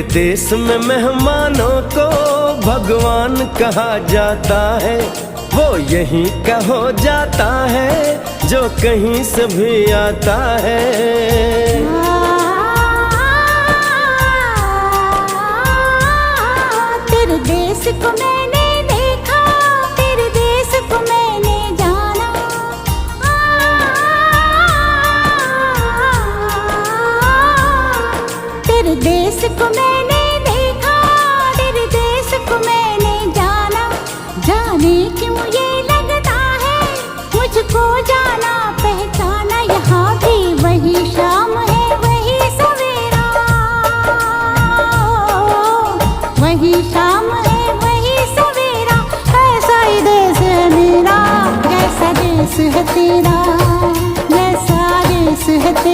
तेरे देश में मेहमानों को भगवान कहा जाता है, वो यहीं का हो जाता है जो कहीं से भी आता है। तेरे देश को मैंने देखा, तेरे देश को मैंने जाना। तेरे देश को मैंने